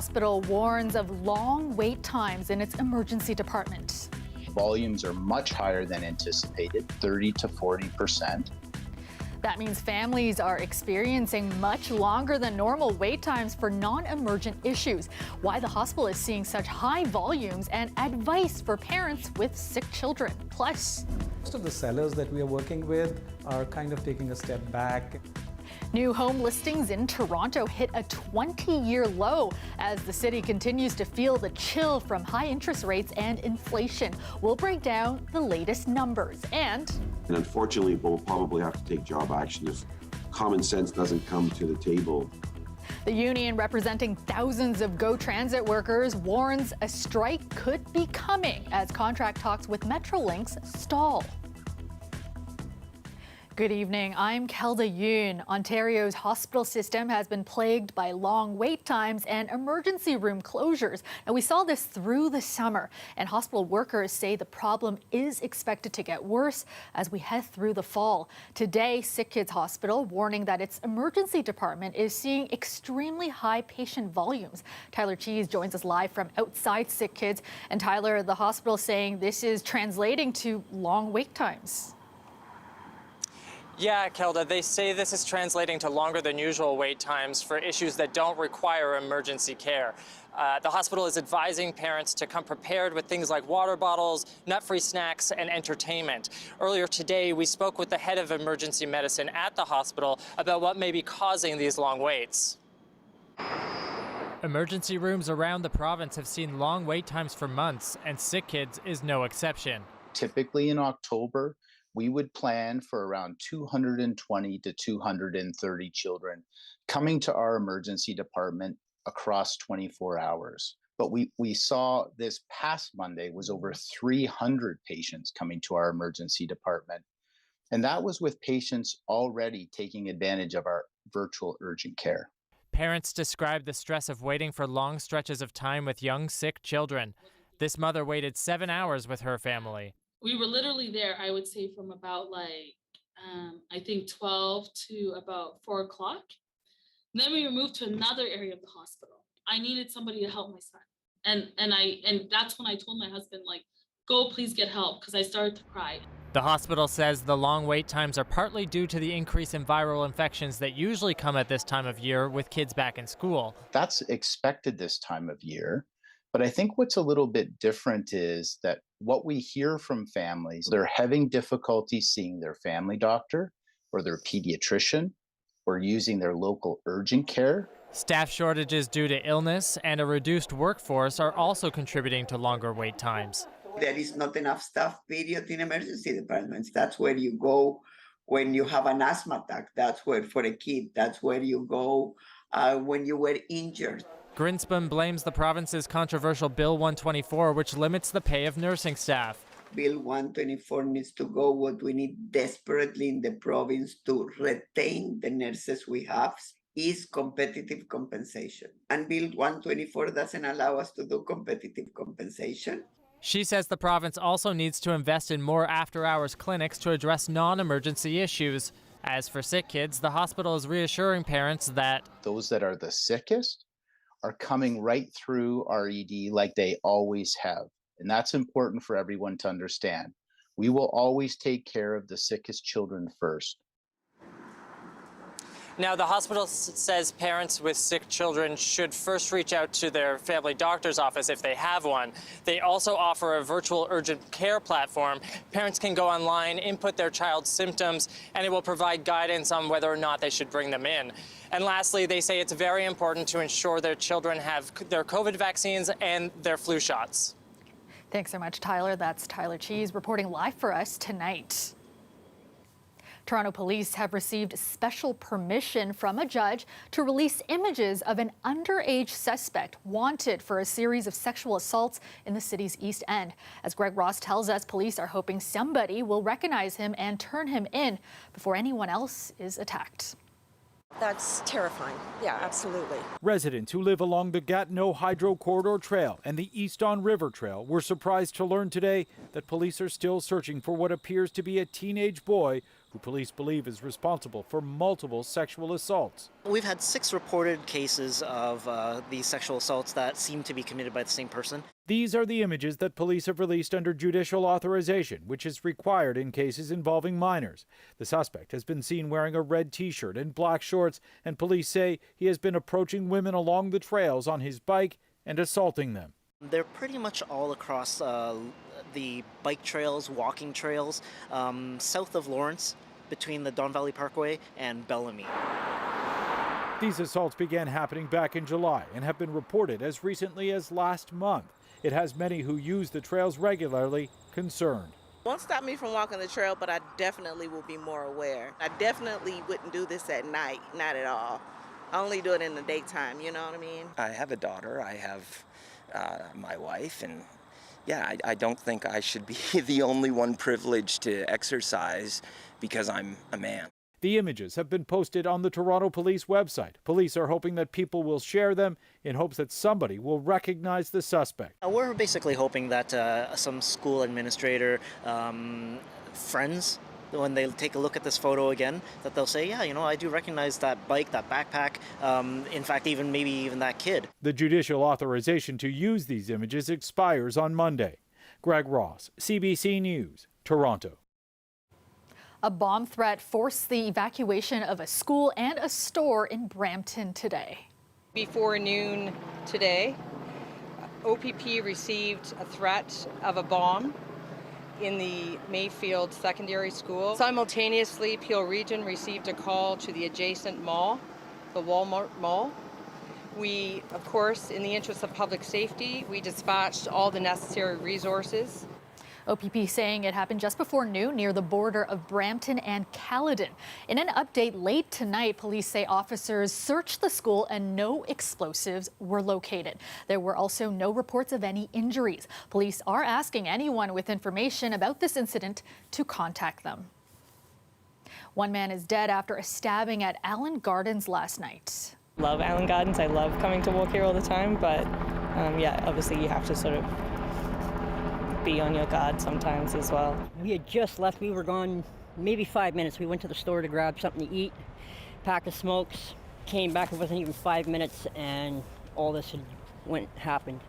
Hospital warns of long wait times in its emergency department. Volumes are much higher than anticipated, 30 to 40%. That means families are experiencing much longer than normal wait times for non-emergent issues. Why the hospital is seeing such high volumes and advice for parents with sick children. Plus, most of the sellers that we are working with are kind of taking a step back. New home listings in Toronto hit a 20-year low as the city continues to feel the chill from high interest rates and inflation. We'll break down the latest numbers and unfortunately, we'll probably have to take job action if common sense doesn't come to the table. The union representing thousands of GO Transit workers warns a strike could be coming as contract talks with Metrolinx stall. Good evening, I'm Kelda Yoon. Ontario's hospital system has been plagued by long wait times and emergency room closures. Now, we saw this through the summer, and hospital workers say the problem is expected to get worse as we head through the fall. Today, Sick Kids Hospital warning that its emergency department is seeing extremely high patient volumes. Tyler Cheese joins us live from outside Sick Kids. And Tyler, the hospital saying this is translating to long wait times. Yeah, Kelda, they say this is translating to longer than usual wait times for issues that don't require emergency care. The hospital is advising parents to come prepared with things like water bottles, nut-free snacks, and entertainment. Earlier today, we spoke with the head of emergency medicine at the hospital about what may be causing these long waits. Emergency rooms around the province have seen long wait times for months, and Sick Kids is no exception. Typically in October, we would plan for around 220 to 230 children coming to our emergency department across 24 hours. But we saw this past Monday was over 300 patients coming to our emergency department. And that was with patients already taking advantage of our virtual urgent care. Parents describe the stress of waiting for long stretches of time with young, sick children. This mother waited 7 hours with her family. We were literally there, I would say, from about I think 12 to about 4 o'clock. Then we were moved to another area of the hospital. I needed somebody to help my son. And that's when I told my husband, go please get help, because I started to cry. The hospital says the long wait times are partly due to the increase in viral infections that usually come at this time of year with kids back in school. That's expected this time of year. But I think what's a little bit different is that what we hear from families, they're having difficulty seeing their family doctor or their pediatrician or using their local urgent care. Staff shortages due to illness and a reduced workforce are also contributing to longer wait times. There is not enough staff, period, in emergency departments. That's where you go when you have an asthma attack. That's where, for a kid, that's where you go when you were injured. Grinspan blames the province's controversial Bill 124, which limits the pay of nursing staff. Bill 124 needs to go. What we need desperately in the province to retain the nurses we have is competitive compensation. And Bill 124 doesn't allow us to do competitive compensation. She says the province also needs to invest in more after-hours clinics to address non-emergency issues. As for Sick Kids, the hospital is reassuring parents that those that are the sickest are coming right through our ED like they always have. And that's important for everyone to understand. We will always take care of the sickest children first. Now, the hospital says parents with sick children should first reach out to their family doctor's office if they have one. They also offer a virtual urgent care platform. Parents can go online, input their child's symptoms, and it will provide guidance on whether or not they should bring them in. And lastly, they say it's very important to ensure their children have their COVID vaccines and their flu shots. Thanks so much, Tyler. That's Tyler Cheese reporting live for us tonight. Toronto police have received special permission from a judge to release images of an underage suspect wanted for a series of sexual assaults in the city's East End. As Greg Ross tells us, police are hoping somebody will recognize him and turn him in before anyone else is attacked. That's terrifying. Yeah, absolutely. Residents who live along the Gatineau Hydro Corridor Trail and the East Don River Trail were surprised to learn today that police are still searching for what appears to be a teenage boy who police believe is responsible for multiple sexual assaults. We've had 6 reported cases of these sexual assaults that seem to be committed by the same person. These are the images that police have released under judicial authorization, which is required in cases involving minors. The suspect has been seen wearing a red t-shirt and black shorts, and police say he has been approaching women along the trails on his bike and assaulting them. They're pretty much all across the bike trails, walking trails, south of Lawrence, between the Don Valley Parkway and Bellamy. These assaults began happening back in July and have been reported as recently as last month. It has many who use the trails regularly concerned. Won't stop me from walking the trail, but I definitely will be more aware. I definitely wouldn't do this at night, not at all. I only do it in the daytime, you know what I mean? I have a daughter, I have my wife, and yeah, I don't think I should be the only one privileged to exercise because I'm a man. The images have been posted on the Toronto Police website. Police are hoping that people will share them in hopes that somebody will recognize the suspect. We're basically hoping that some school administrator, friends, when they take a look at this photo again, that they'll say, yeah, you know, I do recognize that bike, that backpack, in fact, maybe even that kid. The judicial authorization to use these images expires on Monday. Greg Ross, CBC News, Toronto. A bomb threat forced the evacuation of a school and a store in Brampton today. Before noon today, OPP received a threat of a bomb in the Mayfield Secondary School. Simultaneously, Peel Region received a call to the adjacent mall, the Walmart Mall. We, of course, in the interest of public safety, we dispatched all the necessary resources. OPP saying it happened just before noon near the border of Brampton and Caledon. In an update late tonight, police say officers searched the school and no explosives were located. There were also no reports of any injuries. Police are asking anyone with information about this incident to contact them. One man is dead after a stabbing at Allen Gardens last night. Love Allen Gardens. I love coming to walk here all the time, but yeah, obviously you have to sort of be on your guard sometimes as well. We had just left. We were gone maybe 5 minutes. We went to the store to grab something to eat, pack of smokes, came back. It wasn't even 5 minutes and all this happened.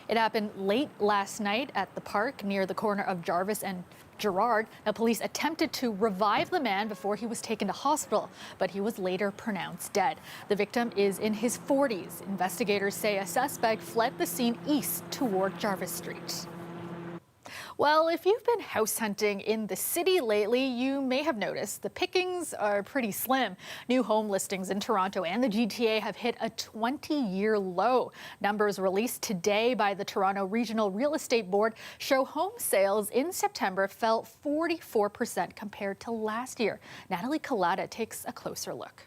It happened late last night at the park near the corner of Jarvis and Gerard. Now, police attempted to revive the man before he was taken to hospital, but he was later pronounced dead. The victim is in his 40s. Investigators say a suspect fled the scene east toward Jarvis Street. Well, if you've been house hunting in the city lately, you may have noticed the pickings are pretty slim. New home listings in Toronto and the GTA have hit a 20-year low. Numbers released today by the Toronto Regional Real Estate Board show home sales in September fell 44% compared to last year. Natalie Collada takes a closer look.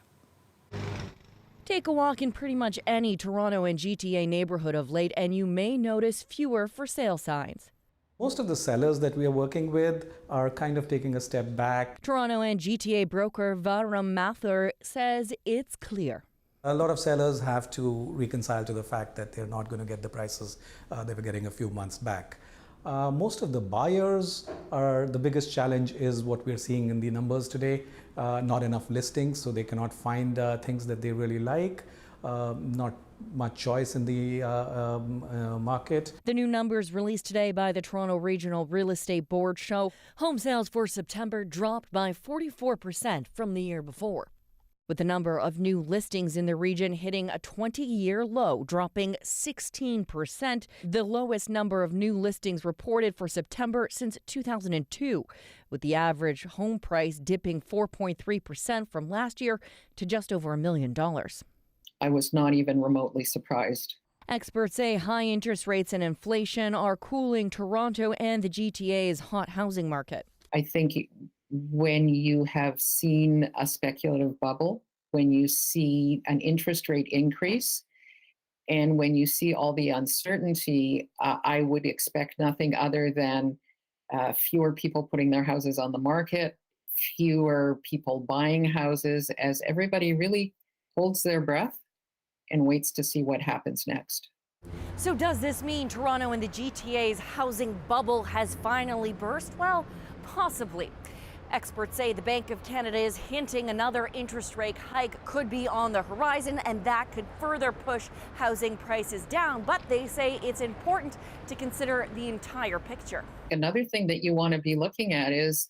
Take a walk in pretty much any Toronto and GTA neighborhood of late, and you may notice fewer for sale signs. Most of the sellers that we are working with are kind of taking a step back. Toronto and GTA broker Varam Mathur says it's clear. A lot of sellers have to reconcile to the fact that they're not going to get the prices they were getting a few months back. Most of the buyers the biggest challenge is what we're seeing in the numbers today. Not enough listings, so they cannot find things that they really like. Not much choice in the market. The new numbers released today by the Toronto Regional Real Estate Board show home sales for September dropped by 44% from the year before, with the number of new listings in the region hitting a 20-year low, dropping 16%, the lowest number of new listings reported for September since 2002, with the average home price dipping 4.3% from last year to just over $1 million. I was not even remotely surprised. Experts say high interest rates and inflation are cooling Toronto and the GTA's hot housing market. I think when you have seen a speculative bubble, when you see an interest rate increase, and when you see all the uncertainty, I would expect nothing other than fewer people putting their houses on the market, fewer people buying houses as everybody really holds their breath and waits to see what happens next. So does this mean Toronto and the GTA's housing bubble has finally burst? Well, possibly. Experts say the Bank of Canada is hinting another interest rate hike could be on the horizon, and that could further push housing prices down. But they say it's important to consider the entire picture. Another thing that you want to be looking at is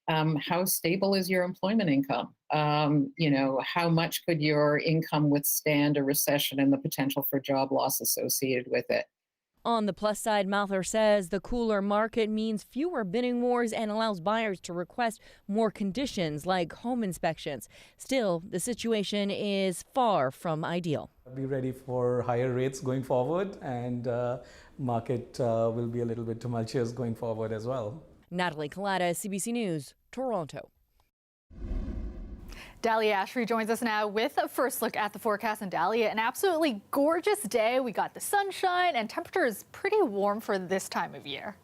how stable is your employment income? How much could your income withstand a recession and the potential for job loss associated with it? On the plus side, Mather says the cooler market means fewer bidding wars and allows buyers to request more conditions like home inspections. Still, the situation is far from ideal. Be ready for higher rates going forward, and market will be a little bit tumultuous going forward as well. Natalie Collada, CBC News, Toronto. Dahlia Ashry joins us now with a first look at the forecast. And Dahlia, an absolutely gorgeous day. We got the sunshine and temperature is pretty warm for this time of year.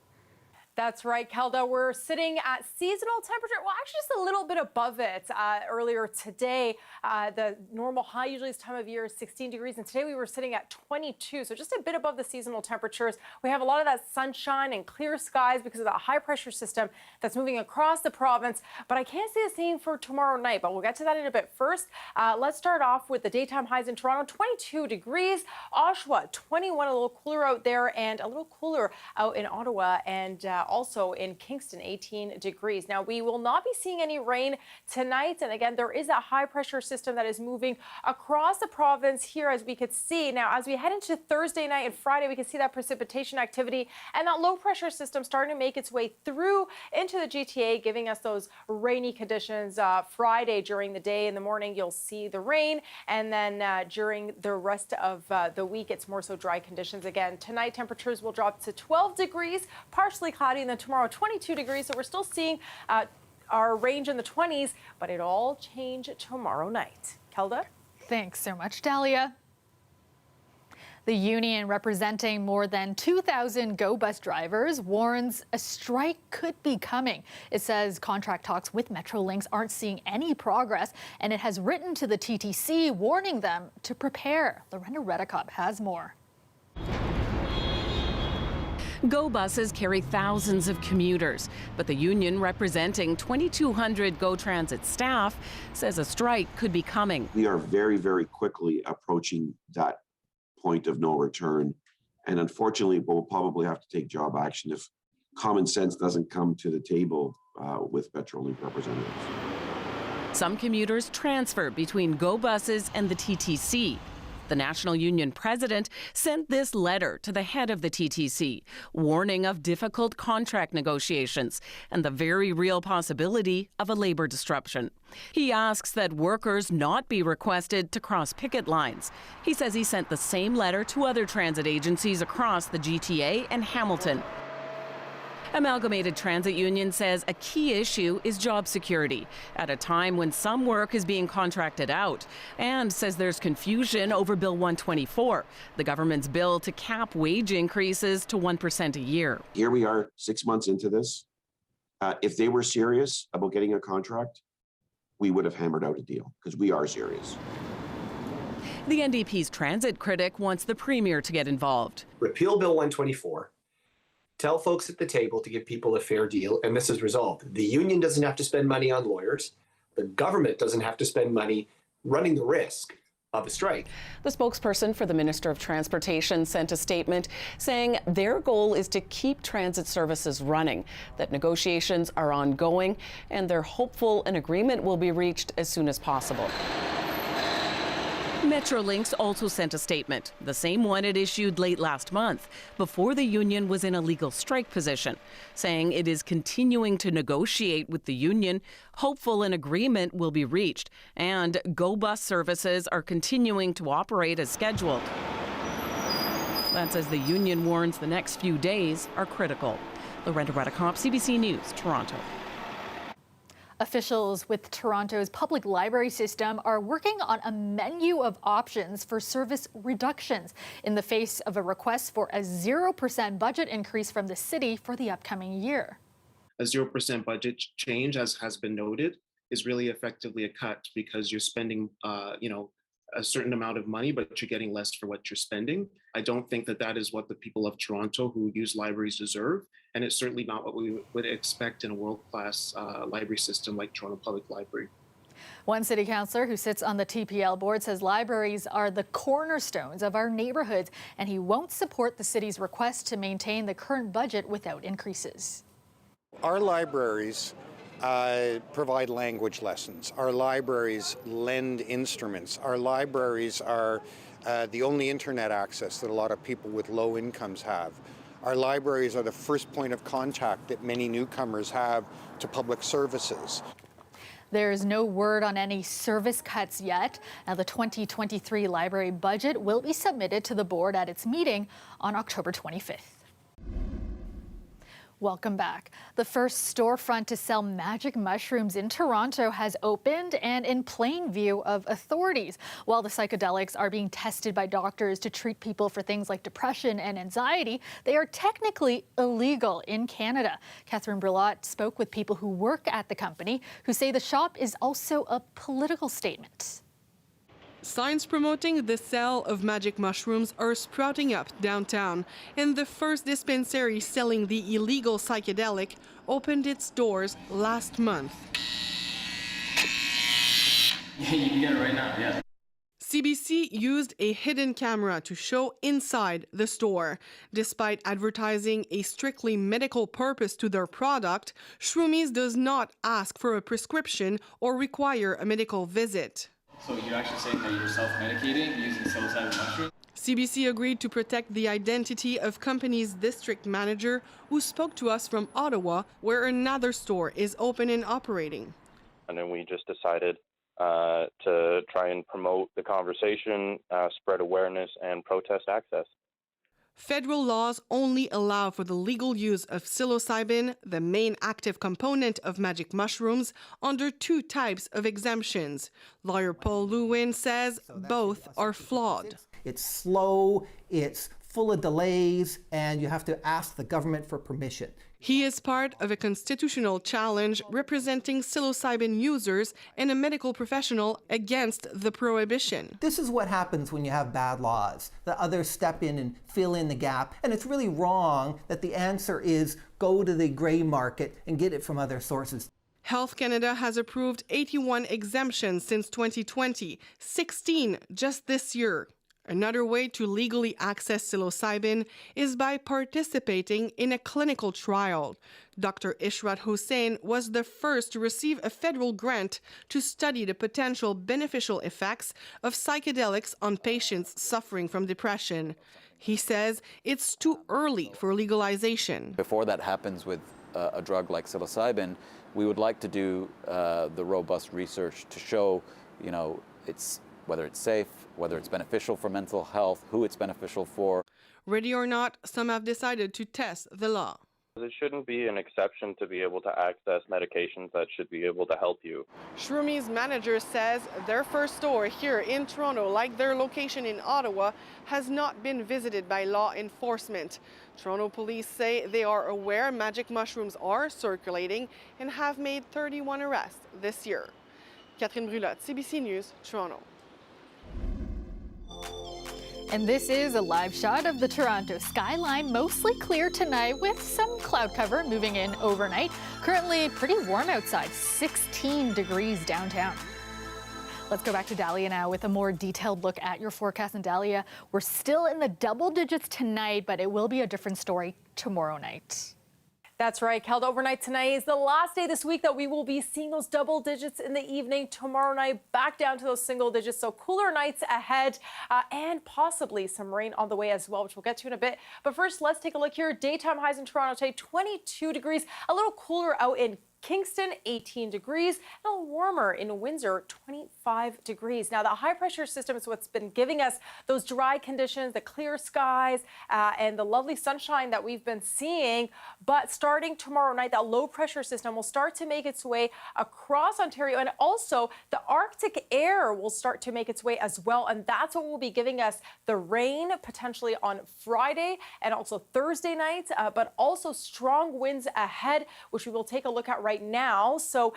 That's right, Kelda. We're sitting at seasonal temperature. Well, actually just a little bit above it. Earlier today, the normal high usually this time of year is 16 degrees. And today we were sitting at 22. So just a bit above the seasonal temperatures. We have a lot of that sunshine and clear skies because of that high pressure system that's moving across the province. But I can't say the same for tomorrow night, but we'll get to that in a bit. First, let's start off with the daytime highs in Toronto, 22 degrees. Oshawa, 21, a little cooler out there, and a little cooler out in Ottawa, and also in Kingston, 18 degrees. Now, we will not be seeing any rain tonight. And again, there is a high pressure system that is moving across the province here, as we could see. Now, as we head into Thursday night and Friday, we can see that precipitation activity and that low pressure system starting to make its way through into the GTA, giving us those rainy conditions. Friday during the day, in the morning, you'll see the rain. And then during the rest of the week, it's more so dry conditions again. Tonight, temperatures will drop to 12 degrees, partially cloudy, and then tomorrow 22 degrees. So we're still seeing our range in the 20s, but it all change tomorrow night. Kelda? Thanks so much, Dahlia. The union representing more than 2,000 GO bus drivers warns a strike could be coming. It says contract talks with Metrolinx aren't seeing any progress, and it has written to the TTC warning them to prepare. Lorena Redekop has more. GO buses carry thousands of commuters, but the union representing 2,200 GO Transit staff says a strike could be coming. We are very, very quickly approaching that point of no return. And unfortunately, we'll probably have to take job action if common sense doesn't come to the table with Metrolinx representatives. Some commuters transfer between GO buses and the TTC. The National Union president sent this letter to the head of the TTC, warning of difficult contract negotiations and the very real possibility of a labor disruption. He asks that workers not be requested to cross picket lines. He says he sent the same letter to other transit agencies across the GTA and Hamilton. Amalgamated Transit Union says a key issue is job security at a time when some work is being contracted out, and says there's confusion over Bill 124, the government's bill to cap wage increases to 1% a year. Here we are 6 months into this. If they were serious about getting a contract, we would have hammered out a deal because we are serious. The NDP's transit critic wants the Premier to get involved. Repeal Bill 124. Tell folks at the table to give people a fair deal, and this is resolved. The union doesn't have to spend money on lawyers. The government doesn't have to spend money running the risk of a strike. The spokesperson for the Minister of Transportation sent a statement saying their goal is to keep transit services running, that negotiations are ongoing, and they're hopeful an agreement will be reached as soon as possible. Metrolinx also sent a statement, the same one it issued late last month, before the union was in a legal strike position, saying it is continuing to negotiate with the union, hopeful an agreement will be reached, and GO bus services are continuing to operate as scheduled. That's as the union warns the next few days are critical. Lorena Redekop, CBC News, Toronto. Officials with Toronto's public library system are working on a menu of options for service reductions in the face of a request for a 0% budget increase from the city for the upcoming year. a 0% budget change, as has been noted, is really effectively a cut because you're spending, a certain amount of money, but you're getting less for what you're spending. I don't think that that is what the people of Toronto who use libraries deserve. And it's certainly not what we would expect in a world-class library system like Toronto Public Library. One city councillor who sits on the TPL board says libraries are the cornerstones of our neighborhoods, and he won't support the city's request to maintain the current budget without increases. Our libraries provide language lessons. Our libraries lend instruments. Our libraries are the only internet access that a lot of people with low incomes have. Our libraries are the first point of contact that many newcomers have to public services. There is no word on any service cuts yet. Now, the 2023 library budget will be submitted to the board at its meeting on October 25th. Welcome back. The first storefront to sell magic mushrooms in Toronto has opened and in plain view of authorities. While the psychedelics are being tested by doctors to treat people for things like depression and anxiety, they are technically illegal in Canada. Catherine Brillat spoke with people who work at the company who say the shop is also a political statement. Signs promoting the sale of magic mushrooms are sprouting up downtown, and the first dispensary selling the illegal psychedelic opened its doors last month. Yeah, you can get it right now, yeah. CBC used a hidden camera to show inside the store. Despite advertising a strictly medical purpose to their product, Shroomies does not ask for a prescription or require a medical visit. So you're actually saying that you're self-medicating using psilocybin mushrooms? CBC agreed to protect the identity of company's district manager, who spoke to us from Ottawa, where another store is open and operating. And then we just decided to try and promote the conversation, spread awareness, and protest access. Federal laws only allow for the legal use of psilocybin, the main active component of magic mushrooms, under two types of exemptions. Lawyer Paul Lewin says both are flawed. It's slow, it's full of delays, and you have to ask the government for permission. He is part of a constitutional challenge representing psilocybin users and a medical professional against the prohibition. This is what happens when you have bad laws. The others step in and fill in the gap, and it's really wrong that the answer is go to the gray market and get it from other sources. Health Canada has approved 81 exemptions since 2020, 16 just this year. Another way to legally access psilocybin is by participating in a clinical trial. Dr. Ishrat Hussain was the first to receive a federal grant to study the potential beneficial effects of psychedelics on patients suffering from depression. He says it's too early for legalization. Before that happens with a drug like psilocybin, we would like to do the robust research to show, whether it's safe, whether it's beneficial for mental health, who it's beneficial for. Ready or not, some have decided to test the law. It shouldn't be an exception to be able to access medications that should be able to help you. Shroomies manager says their first store here in Toronto, like their location in Ottawa, has not been visited by law enforcement. Toronto police say they are aware magic mushrooms are circulating and have made 31 arrests this year. Catherine Brillat, CBC News, Toronto. And this is a live shot of the Toronto skyline, mostly clear tonight with some cloud cover moving in overnight. Currently pretty warm outside, 16 degrees downtown. Let's go back to Dahlia now with a more detailed look at your forecast. And Dahlia, we're still in the double digits tonight, but it will be a different story tomorrow night. That's right, Kelda. Overnight tonight is the last day this week that we will be seeing those double digits in the evening. Tomorrow night, back down to those single digits. So cooler nights ahead and possibly some rain on the way as well, which we'll get to in a bit. But first, let's take a look here. Daytime highs in Toronto today, 22 degrees, a little cooler out in Kingston, 18 degrees, and a little warmer in Windsor, 25 degrees. Now, the high pressure system is what's been giving us those dry conditions, the clear skies, and the lovely sunshine that we've been seeing. But starting tomorrow night, that low pressure system will start to make its way across Ontario, and also the Arctic air will start to make its way as well. And that's what will be giving us the rain potentially on Friday and also Thursday night, but also strong winds ahead, which we will take a look at right now. So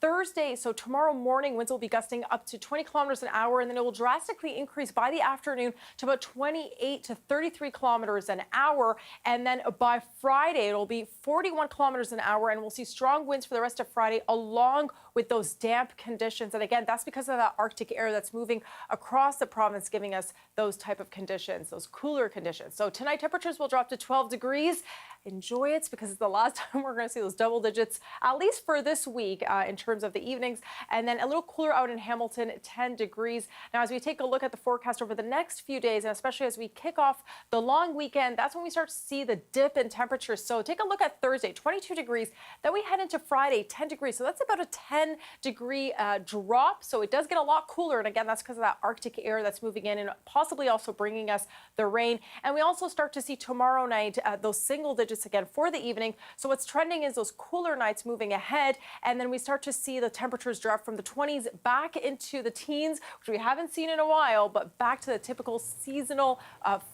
Thursday, so tomorrow morning, winds will be gusting up to 20 kilometers an hour, and then it will drastically increase by the afternoon to about 28 to 33 kilometers an hour. And then by Friday, it'll be 41 kilometers an hour, and we'll see strong winds for the rest of Friday along with those damp conditions. And again, that's because of that Arctic air that's moving across the province, giving us those type of conditions, those cooler conditions. So tonight, temperatures will drop to 12 degrees. Enjoy it, because it's the last time we're going to see those double digits, at least for this week in terms of the evenings. And then a little cooler out in Hamilton, 10 degrees. Now, as we take a look at the forecast over the next few days, and especially as we kick off the long weekend, that's when we start to see the dip in temperatures. So take a look at Thursday, 22 degrees. Then we head into Friday, 10 degrees. So that's about a 10-degree drop. So it does get a lot cooler. And again, that's because of that Arctic air that's moving in and possibly also bringing us the rain. And we also start to see tomorrow night those single digits again for the evening. So what's trending is those cooler nights moving ahead, and then we start to see the temperatures drop from the 20s back into the teens, which we haven't seen in a while, but back to the typical seasonal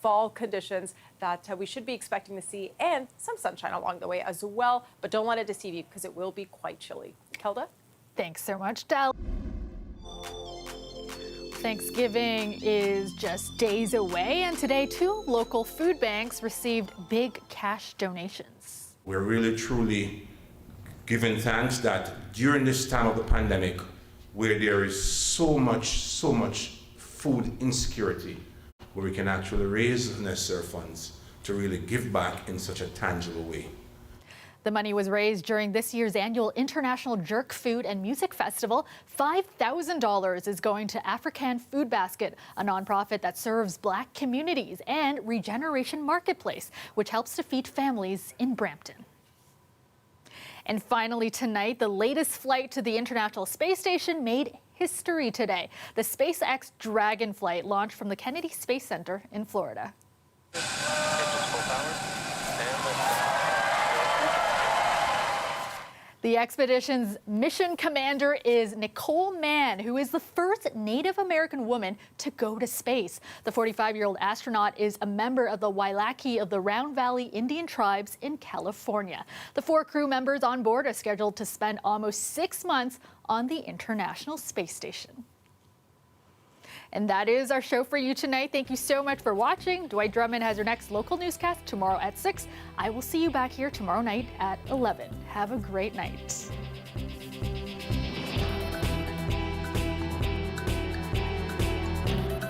fall conditions that we should be expecting to see, and some sunshine along the way as well. But don't let it deceive you, because it will be quite chilly. Kelda? Thanks so much, Del. Thanksgiving is just days away, and today 2 local food banks received big cash donations. We're really truly giving thanks that during this time of the pandemic, where there is so much food insecurity, where we can actually raise the necessary funds to really give back in such a tangible way. The money was raised during this year's annual International Jerk Food and Music Festival. $5,000 is going to African Food Basket, a nonprofit that serves Black communities, and Regeneration Marketplace, which helps to feed families in Brampton. And finally tonight, the latest flight to the International Space Station made history today. The SpaceX Dragon flight launched from the Kennedy Space Center in Florida. The expedition's mission commander is Nicole Mann, who is the first Native American woman to go to space. The 45-year-old astronaut is a member of the Wailaki of the Round Valley Indian tribes in California. The 4 crew members on board are scheduled to spend almost 6 months on the International Space Station. And that is our show for you tonight. Thank you so much for watching. Dwight Drummond has your next local newscast tomorrow at 6. I will see you back here tomorrow night at 11. Have a great night.